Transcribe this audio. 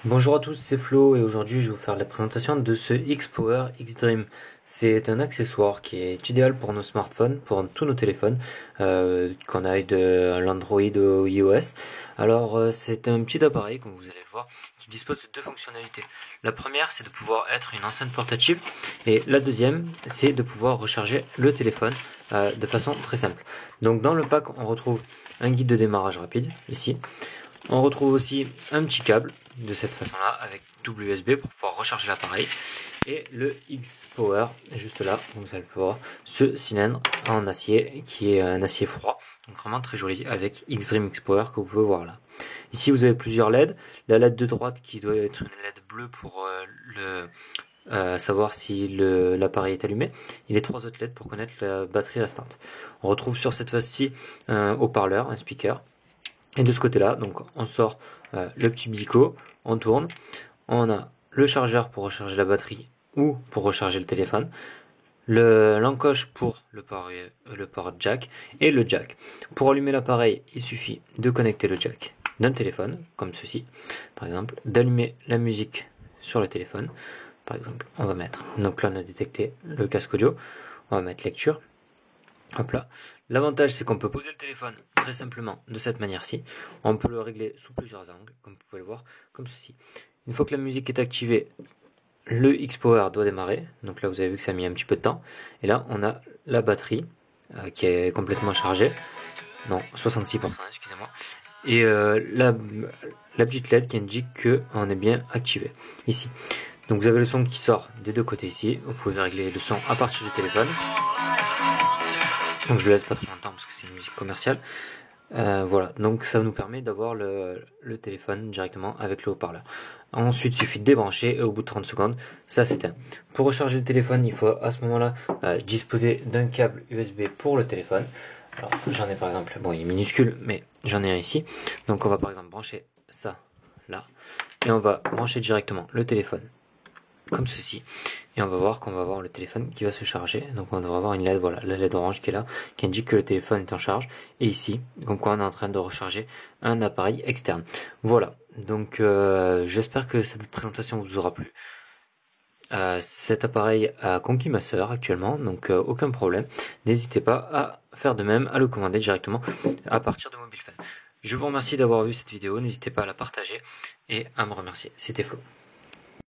Bonjour à tous, c'est Flo et aujourd'hui je vais vous faire la présentation de ce X-Power X-Dream. C'est un accessoire qui est idéal pour nos smartphones, pour tous nos téléphones, qu'on aille de l'Android au iOS. Alors c'est un petit appareil, comme vous allez le voir, qui dispose de deux fonctionnalités. La première c'est de pouvoir être une enceinte portative et la deuxième c'est de pouvoir recharger le téléphone de façon très simple. Donc dans le pack on retrouve un guide de démarrage rapide ici. On retrouve aussi un petit câble de cette façon-là avec double USB pour pouvoir recharger l'appareil et le X-Power juste là, donc vous allez voir ce cylindre en acier qui est un acier froid, donc vraiment très joli avec X-Dream X-Power que vous pouvez voir là. Ici vous avez plusieurs LED, la LED de droite qui doit être une LED bleue pour savoir si l'appareil est allumé, et les trois autres LED pour connaître la batterie restante. On retrouve sur cette face-ci un haut-parleur, un speaker. Et de ce côté-là, donc on sort le petit bico, on tourne, on a le chargeur pour recharger la batterie ou pour recharger le téléphone, l'encoche pour le port jack et le jack. Pour allumer l'appareil, il suffit de connecter le jack d'un téléphone, comme ceci, par exemple, d'allumer la musique sur le téléphone. Par exemple, on va mettre, donc là on a détecté le casque audio, on va mettre lecture. Hop là. L'avantage c'est qu'on peut poser le téléphone très simplement de cette manière-ci. On peut le régler sous plusieurs angles, comme vous pouvez le voir, comme ceci. Une fois que la musique est activée, le X-Power doit démarrer. Donc là vous avez vu que ça a mis un petit peu de temps. Et là on a la batterie qui est complètement chargée. Non, 66%, excusez-moi. Et la petite LED qui indique qu'on est bien activé. Ici. Donc vous avez le son qui sort des deux côtés ici. Vous pouvez régler le son à partir du téléphone. Donc je le laisse pas trop longtemps parce que c'est une musique commerciale. Voilà, donc ça nous permet d'avoir le téléphone directement avec le haut-parleur. Ensuite, il suffit de débrancher et au bout de 30 secondes, ça s'éteint. Pour recharger le téléphone, il faut à ce moment-là disposer d'un câble USB pour le téléphone. Alors j'en ai par exemple, bon il est minuscule, mais j'en ai un ici. Donc on va par exemple brancher ça là et on va brancher directement le téléphone comme ceci, et on va voir qu'on va avoir le téléphone qui va se charger. Donc on devrait avoir une LED, voilà, la LED orange qui est là, qui indique que le téléphone est en charge, et ici, comme quoi on est en train de recharger un appareil externe. Voilà, donc j'espère que cette présentation vous aura plu. Cet appareil a conquis ma sœur actuellement, donc aucun problème. N'hésitez pas à faire de même, à le commander directement à partir de MobileFun. Je vous remercie d'avoir vu cette vidéo, n'hésitez pas à la partager et à me remercier. C'était Flo.